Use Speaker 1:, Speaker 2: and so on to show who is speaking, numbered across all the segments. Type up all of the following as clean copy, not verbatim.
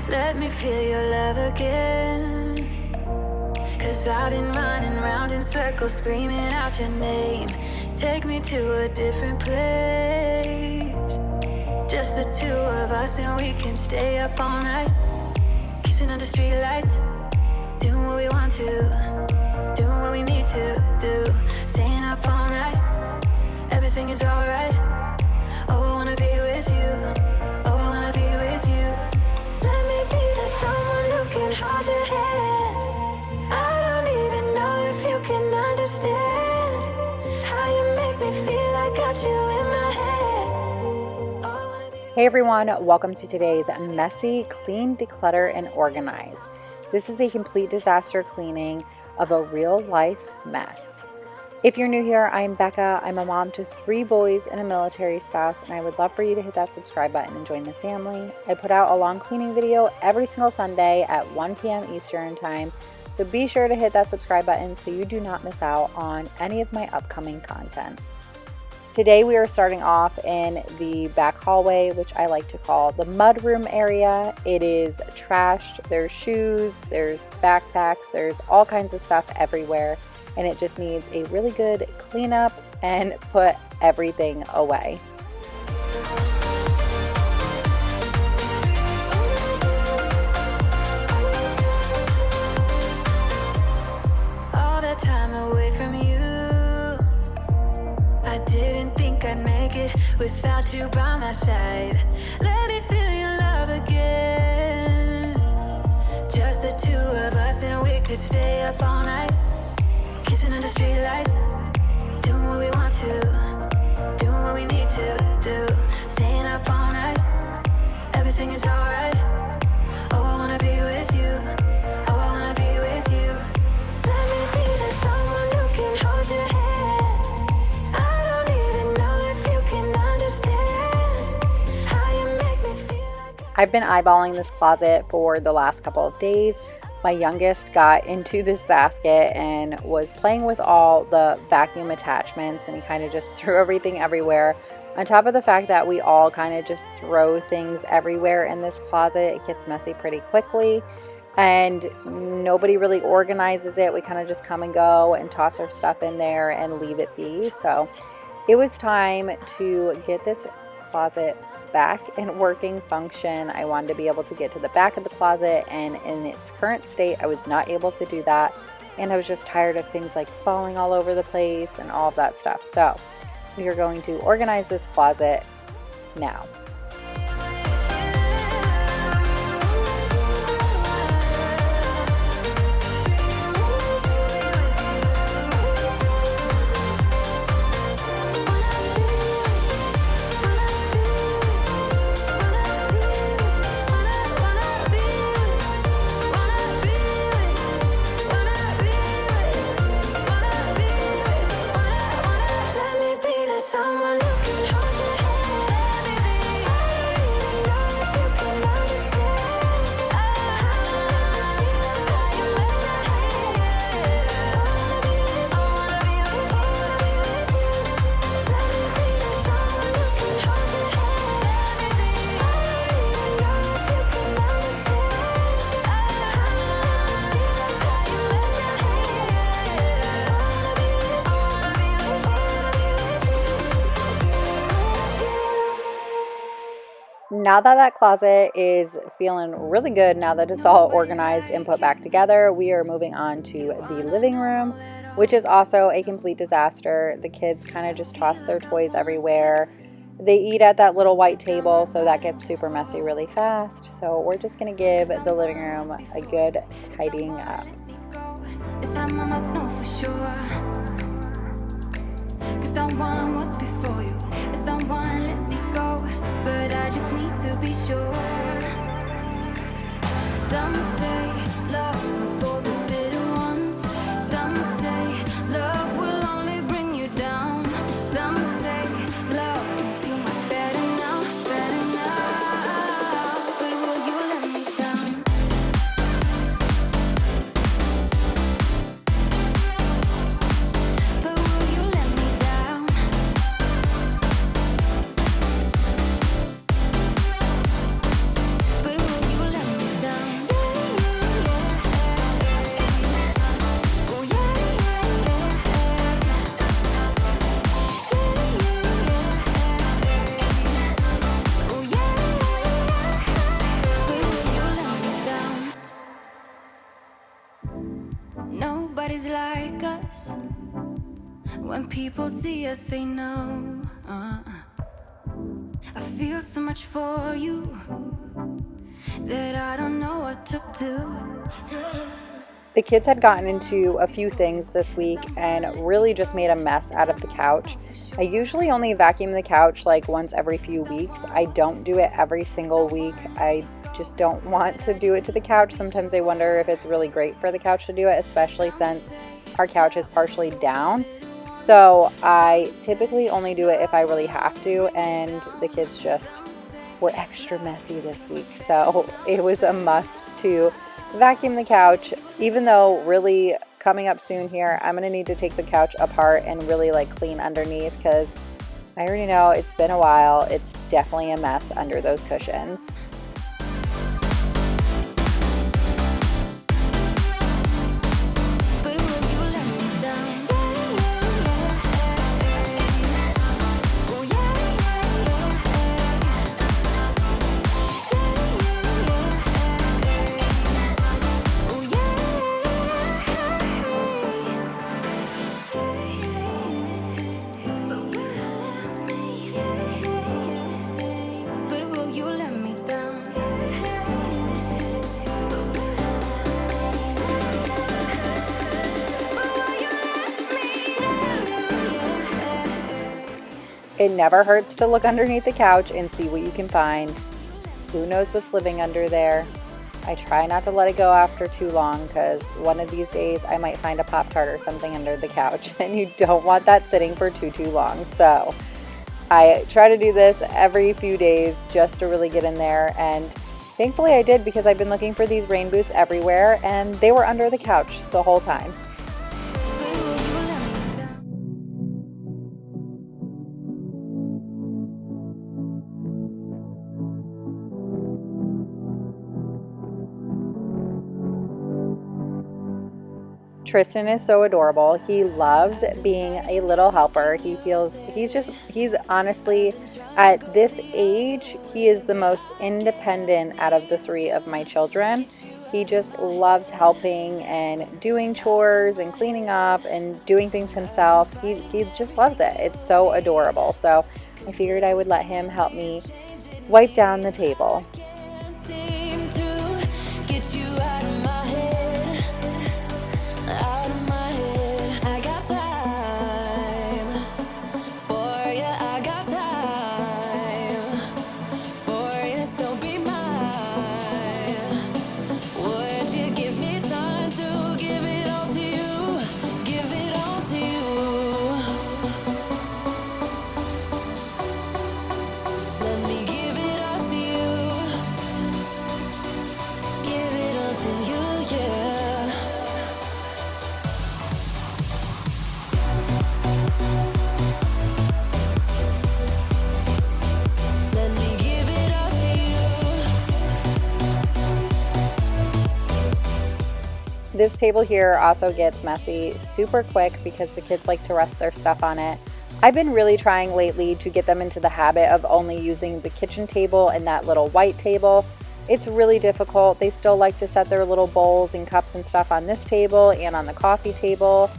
Speaker 1: Let me feel your love again. 'Cause I've been running round in circles, screaming out your name. Take me to a different place. Just the two of us and we can stay up all night. Kissing under streetlights, doing what we want to, doing what we need to do. Staying up all night, everything is alright. Oh, I wanna be with you. Oh, I wanna be with you. Let me be that someone who can hold your hand. I don't even know if you can understand how you make me feel. I got you in my head. Oh, I wanna be.
Speaker 2: Hey everyone, welcome to today's Messy, Clean, Declutter, and Organize. This is a complete disaster cleaning of a real life mess. If you're new here, I'm Becca. I'm a mom to 3 boys and a military spouse, and I would love for you to hit that subscribe button and join the family. I put out a long cleaning video every single Sunday at 1 p.m. Eastern time, so be sure to hit that subscribe button so you do not miss out on any of my upcoming content. Today we are starting off in the back hallway, which I like to call the mudroom area. It is trashed. There's shoes, there's backpacks, there's all kinds of stuff everywhere, and it just needs a really good cleanup and put everything away.
Speaker 1: All that time away from you, I didn't think I'd make it without you by my side. Let me feel your love again. Just the two of us and we could stay up all night. Kissing under streetlights, doing what we want to, doing what we need to do. Staying up all night, everything is alright. Oh, I wanna be with you. Oh, I wanna be with you. Let me be that someone who can hold your hand. I don't even know if you can understand how you make me feel.
Speaker 2: I've been eyeballing this closet for the last couple of days. My youngest got into this basket and was playing with all the vacuum attachments, and he kind of just threw everything everywhere. On top of the fact that we all kind of just throw things everywhere in this closet, it gets messy pretty quickly and nobody really organizes it. We kind of just come and go and toss our stuff in there and leave it be. So it was time to get this closet back in working function. I wanted to be able to get to the back of the closet, and in its current state I was not able to do that, and I was just tired of things like falling all over the place and all of that stuff. So we are going to organize this closet now. Now that closet is feeling really good, now that it's all organized and put back together, we are moving on to the living room, which is also a complete disaster. The kids kind of just toss their toys everywhere. They eat at that little white table, so that gets super messy really fast. So we're just going to give the living room a good tidying up.
Speaker 1: It's time I must know for sure. 'Cause someone was before you, and someone let me go, but I just need to be sure. Some say love's not for the bitter ones. Some say love will only bring you down. Some say love can feel much better now, better now. But will you let me down? But will you let me down? But will you let me down? nobody's like us. When people see us, they know. I feel so much for you that I don't know what to do.
Speaker 2: The kids had gotten into a few things this week and really just made a mess out of the couch. I usually only vacuum the couch like once every few weeks. I don't do it every single week. I just don't want to do it to the couch. Sometimes I wonder if it's really great for the couch to do it, especially since our couch is partially down. So I typically only do it if I really have to, and the kids just were extra messy this week. So it was a must to vacuum the couch, even though really coming up soon here, I'm going to need to take the couch apart and really like clean underneath, because I already know it's been a while. It's definitely a mess under those cushions. It never hurts to look underneath the couch and see what you can find. Who knows what's living under there? I try not to let it go after too long, because one of these days I might find a Pop-Tart or something under the couch, and you don't want that sitting for too long. So I try to do this every few days just to really get in there, and thankfully I did, because I've been looking for these rain boots everywhere and they were under the couch the whole time. Tristan is so adorable. He loves being a little helper. He's honestly, at this age, he is the most independent out of the three of my children. He just loves helping and doing chores and cleaning up and doing things himself. He just loves it. It's so adorable. So I figured I would let him help me wipe down the table. This table here also gets messy super quick because the kids like to rest their stuff on it. I've been really trying lately to get them into the habit of only using the kitchen table and that little white table. It's really difficult. They still like to set their little bowls and cups and stuff on this table and on the coffee table.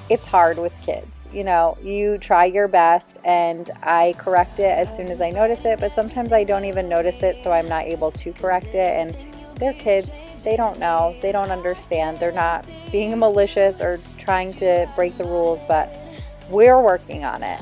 Speaker 2: It's hard with kids. You know, you try your best, and I correct it as soon as I notice it, but sometimes I don't even notice it, so I'm not able to correct it. And they're kids. They don't know. They don't understand. They're not being malicious or trying to break the rules, but we're working on it.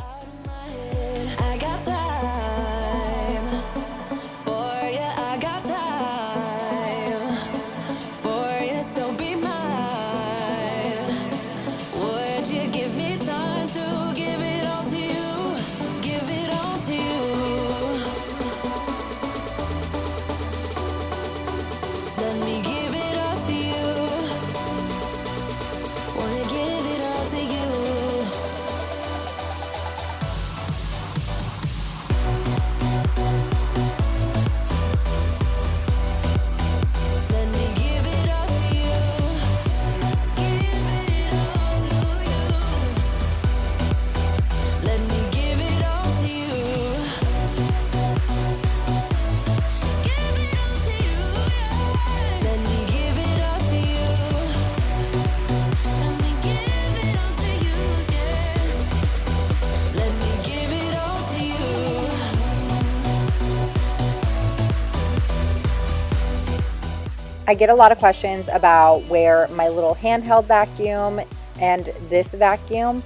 Speaker 2: I get a lot of questions about where my little handheld vacuum and this vacuum,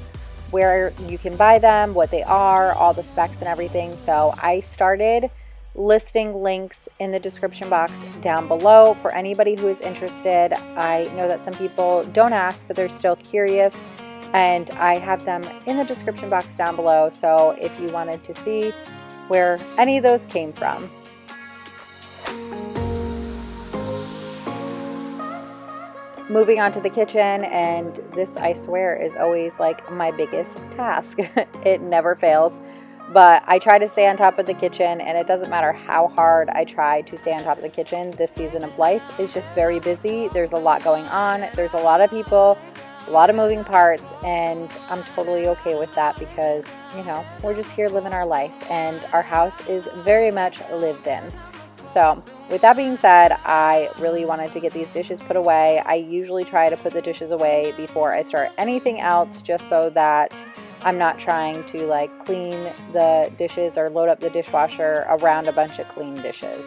Speaker 2: where you can buy them, what they are, all the specs and everything. So I started listing links in the description box down below for anybody who is interested. I know that some people don't ask, but they're still curious, and I have them in the description box down below. So if you wanted to see where any of those came from. Moving on to the kitchen, and this, I swear, is always like my biggest task. It never fails, but I try to stay on top of the kitchen, and it doesn't matter how hard I try to stay on top of the kitchen. This season of life is just very busy. There's a lot going on. There's a lot of people, a lot of moving parts, and I'm totally okay with that because, you know, we're just here living our life, and our house is very much lived in. So with that being said, I really wanted to get these dishes put away. I usually try to put the dishes away before I start anything else, just so that I'm not trying to like clean the dishes or load up the dishwasher around a bunch of clean dishes.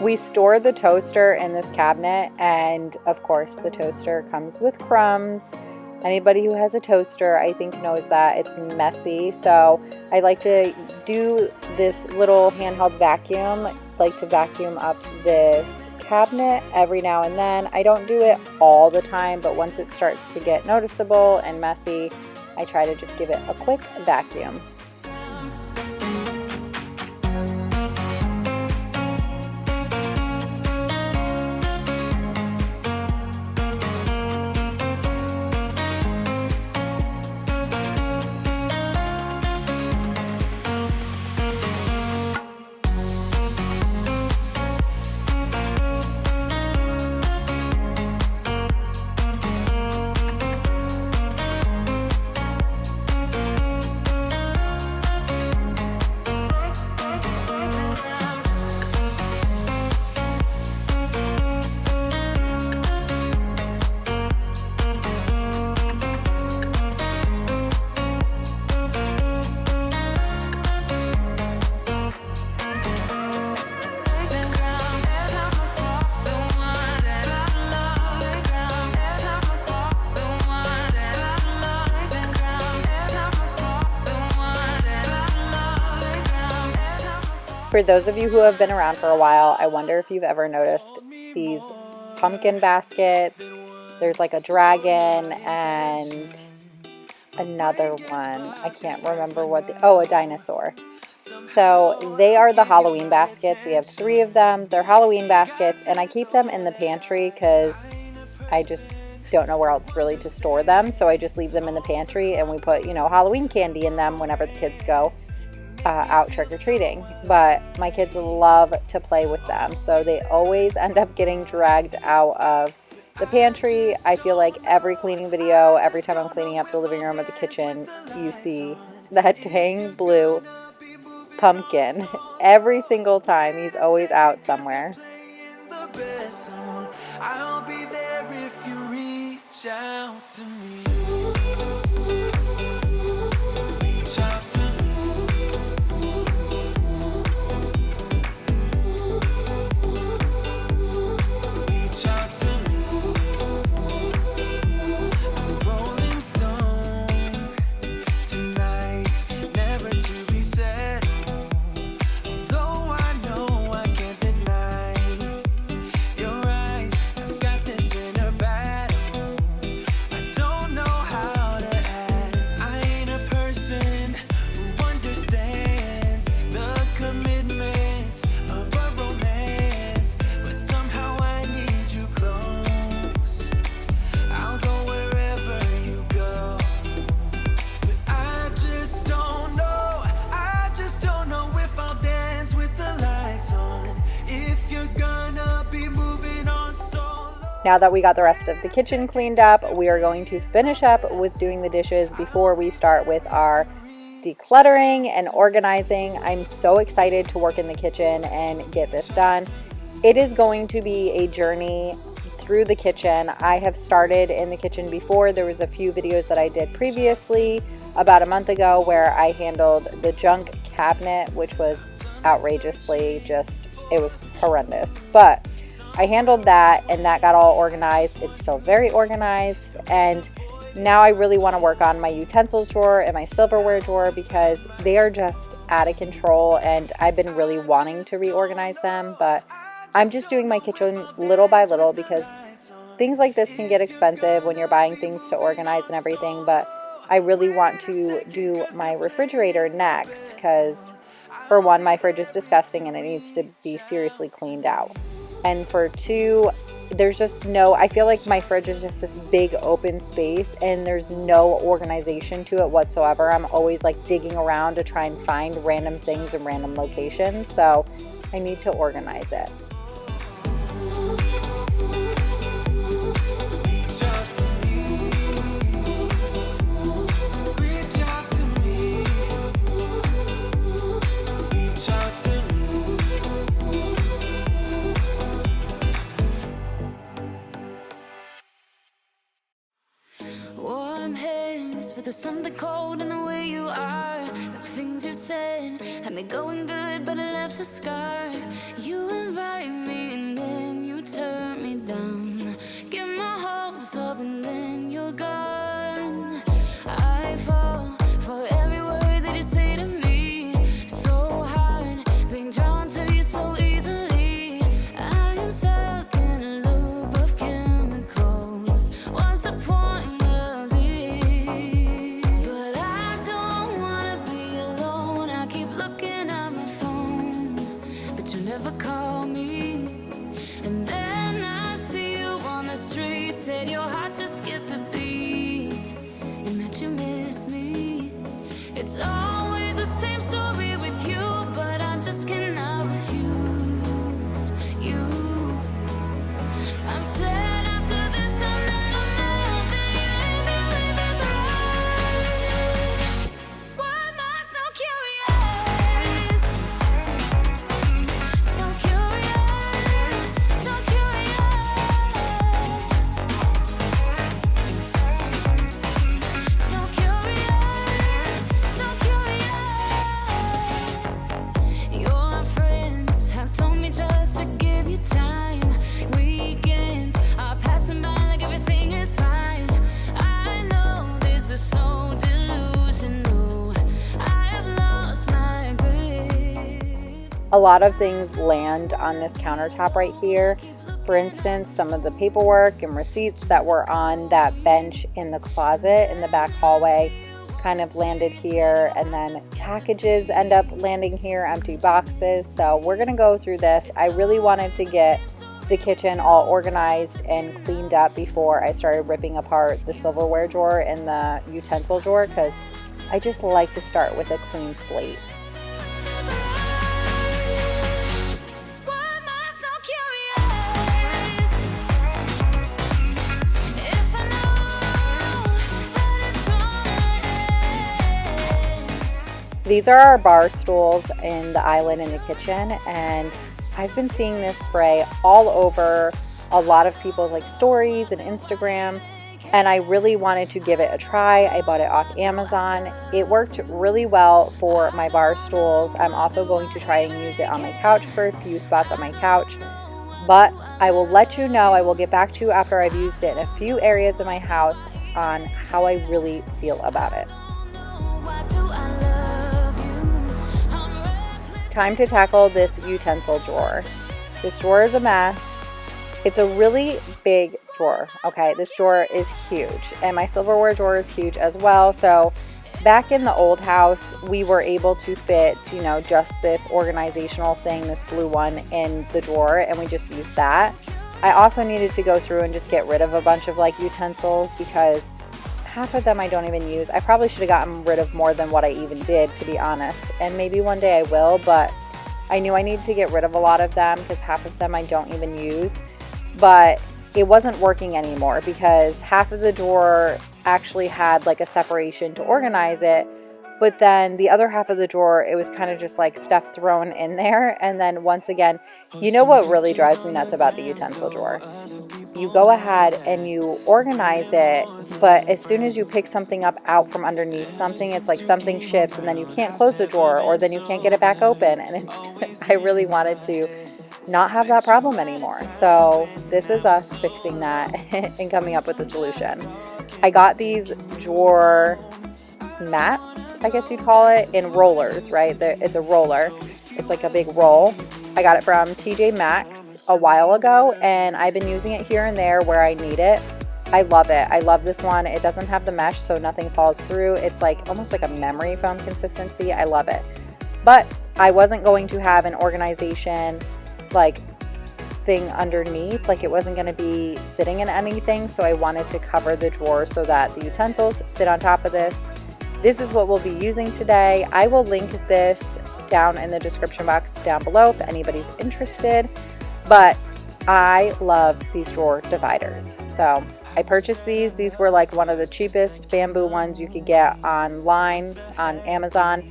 Speaker 2: We store the toaster in this cabinet, and of course the toaster comes with crumbs. Anybody who has a toaster, I think, knows that it's messy. So I like to do this little handheld vacuum, like to vacuum up this cabinet every now and then. I don't do it all the time, but once it starts to get noticeable and messy, I try to just give it a quick vacuum. For those of you who have been around for a while, I wonder if you've ever noticed these pumpkin baskets. There's like a dragon and another one. I can't remember what a dinosaur. So they are the Halloween baskets. We have 3 of them. They're Halloween baskets, and I keep them in the pantry because I just don't know where else really to store them. So I just leave them in the pantry, and we put, you know, Halloween candy in them whenever the kids go out trick-or-treating. But my kids love to play with them, so they always end up getting dragged out of the pantry. I feel like every cleaning video, every time I'm cleaning up the living room or the kitchen, you see that dang blue pumpkin. Every single time, he's always out somewhere. I'll be there if you reach out to me. Reach out to me. Don't know Now that we got the rest of the kitchen cleaned up, we are going to finish up with doing the dishes before we start with our decluttering and organizing. I'm so excited to work in the kitchen and get this done. It is going to be a journey through the kitchen. I have started in the kitchen before. There was a few videos that I did previously about a month ago where I handled the junk cabinet, which was outrageously it was horrendous. But I handled that and that got all organized. It's still very organized, and now I really want to work on my utensils drawer and my silverware drawer because they are just out of control, and I've been really wanting to reorganize them, but I'm just doing my kitchen little by little because things like this can get expensive when you're buying things to organize and everything. But I really want to do my refrigerator next because, for one, my fridge is disgusting and it needs to be seriously cleaned out. And for two, I feel like my fridge is just this big open space and there's no organization to it whatsoever. I'm always like digging around to try and find random things in random locations. So I need to organize it.
Speaker 1: But there's something cold in the way you are. The things you said had me going good, but it left a scar. You invite me and then you turn me down. Get my hopes up and then you're gone. I fall for every word that you say to me. So hard, being drawn to you so easily. I am stuck in a loop of chemicals. What's the point? Never call me, and then I see you on the street. Said your heart just skipped a beat, and that you miss me. It's always the same story with you, but I just cannot refuse you. I'm sad after this time that I'm out that you leave me with this rush. Why am I so curious? So curious, so curious. So curious, so curious. Your friends have told me just to give you time. Weekends are passing by like everything is fine. I know this is so delusional. I have lost my grip.
Speaker 2: A lot of things land on this countertop right here. For instance, some of the paperwork and receipts that were on that bench in the closet in the back hallway kind of landed here, and then packages end up landing here, empty boxes. So we're gonna go through this. I really wanted to get the kitchen all organized and cleaned up before I started ripping apart the silverware drawer and the utensil drawer because I just like to start with a clean slate.
Speaker 1: Why am I so curious? If I know that it's gonna end.
Speaker 2: These are our bar stools in the island in the kitchen, and I've been seeing this spray all over a lot of people's like stories and Instagram, and I really wanted to give it a try. I bought it off Amazon. It worked really well for my bar stools. I'm also going to try and use it on my couch for a few spots on my couch, but I will let you know. I will get back to you after I've used it in a few areas of my house on how I really feel about it.
Speaker 1: Why do I love you? I'm reckless.
Speaker 2: Time to tackle this utensil drawer. This drawer is a mess. It's a really big drawer. Okay, this drawer is huge, and my silverware drawer is huge as well. So back in the old house, we were able to fit, just this organizational thing, this blue one in the drawer, and we just used that. I also needed to go through and just get rid of a bunch of like utensils because half of them I don't even use. I probably should have gotten rid of more than what I even did, to be honest, and maybe one day I will, but I knew I needed to get rid of a lot of them because half of them I don't even use. But it wasn't working anymore because half of the drawer actually had like a separation to organize it, but then the other half of the drawer, it was kind of just like stuff thrown in there. And then once again, you know what really drives me nuts about the utensil drawer? You go ahead and you organize it, but as soon as you pick something up out from underneath something, it's like something shifts and then you can't close the drawer, or then you can't get it back open. And it's, I really wanted to not have that problem anymore. So this is us fixing that and coming up with a solution. I got these drawer mats, I guess you'd call it, in rollers, right? It's a roller. It's like a big roll. I got it from TJ Maxx a while ago, and I've been using it here and there where I need it. I love it. I love this one. It doesn't have the mesh, so nothing falls through. It's like almost like a memory foam consistency. I love it. But I wasn't going to have an organization like thing underneath, like it wasn't going to be sitting in anything, so I wanted to cover the drawer so that the utensils sit on top of this. This is what we'll be using today. I will link this down in the description box down below if anybody's interested, but I love these drawer dividers. So I purchased these. These were like one of the cheapest bamboo ones you could get online on Amazon,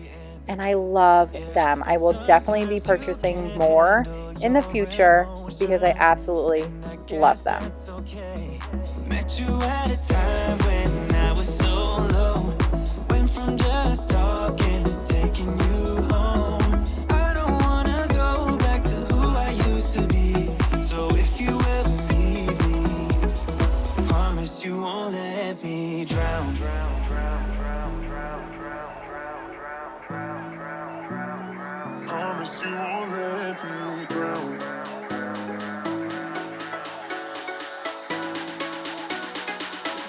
Speaker 2: and I love them. I will definitely be purchasing more in the future because I absolutely love them.
Speaker 1: Met you at a time when I was so low. Went from just talking to taking you home. I don't wanna go back to who I used to be. So if you ever leave me, promise you won't let me drown. Promise you won't let me drown.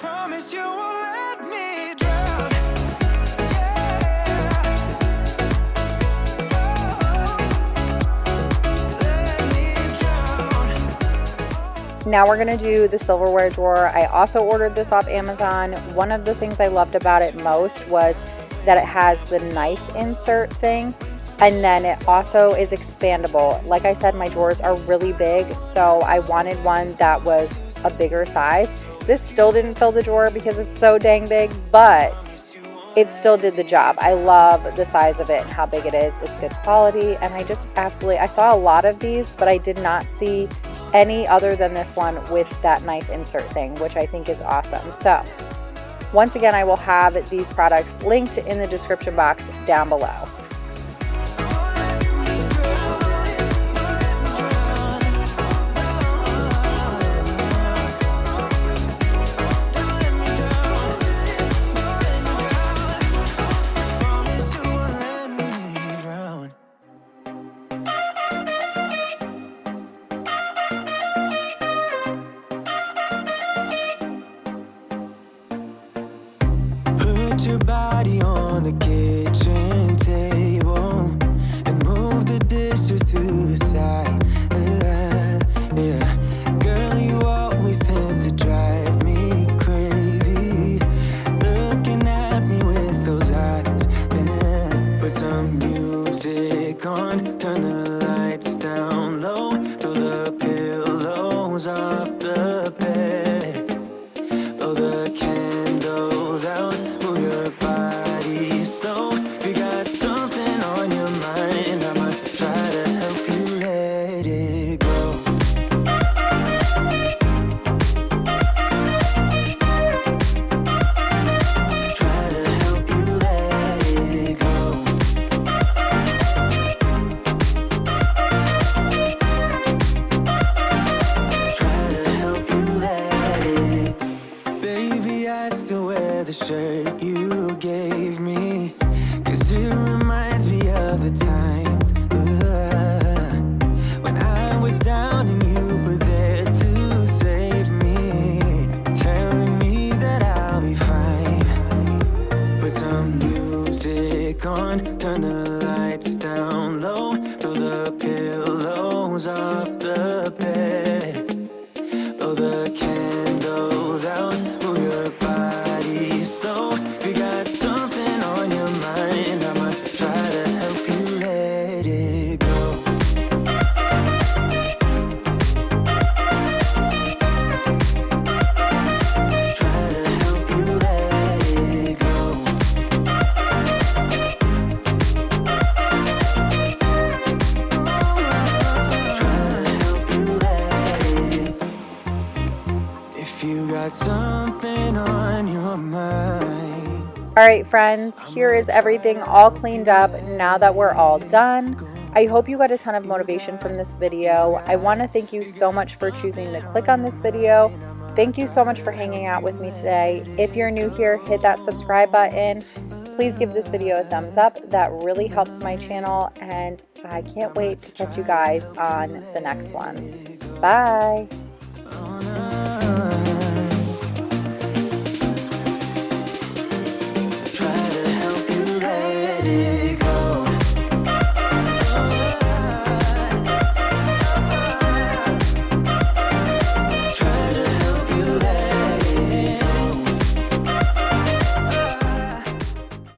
Speaker 1: Promise you won't let me drown. Yeah. Oh, let me drown.
Speaker 2: Now we're gonna do the silverware drawer. I also ordered this off Amazon. One of the things I loved about it most was that it has the knife insert thing, and then it also is expandable. Like I said, my drawers are really big, so I wanted one that was a bigger size. This still didn't fill the drawer because it's so dang big, but it still did the job. I love the size of it and how big it is. It's good quality, and I just absolutely, I saw a lot of these, but I did not see any other than this one with that knife insert thing, which I think is awesome. So once again, I will have these products linked in the description box down below.
Speaker 1: Put your body on the kitchen table and move the dishes to the side. Yeah. Girl, you always tend to drive me crazy, looking at me with those eyes. Yeah. Put some music on, turn the lights down low, throw the pillows off the bed, blow the candles out. Shirt you gave me, 'cause it reminds me of the times when I was down and you were there to save me, telling me that I'll be fine. Put some music on, turn the lights down low, throw the pillows off the bed, blow the candles out, move your body slow. You got something on your mind, I'ma try to help you let it go.
Speaker 2: All right, friends, here is everything all cleaned up now that we're all done. I hope you got a ton of motivation from this video. I want to thank you so much for choosing to click on this video. Thank you so much for hanging out with me today. If you're new here, hit that subscribe button. Please give this video a thumbs up. That really helps my channel, and I can't wait to catch you guys on the next one. Bye.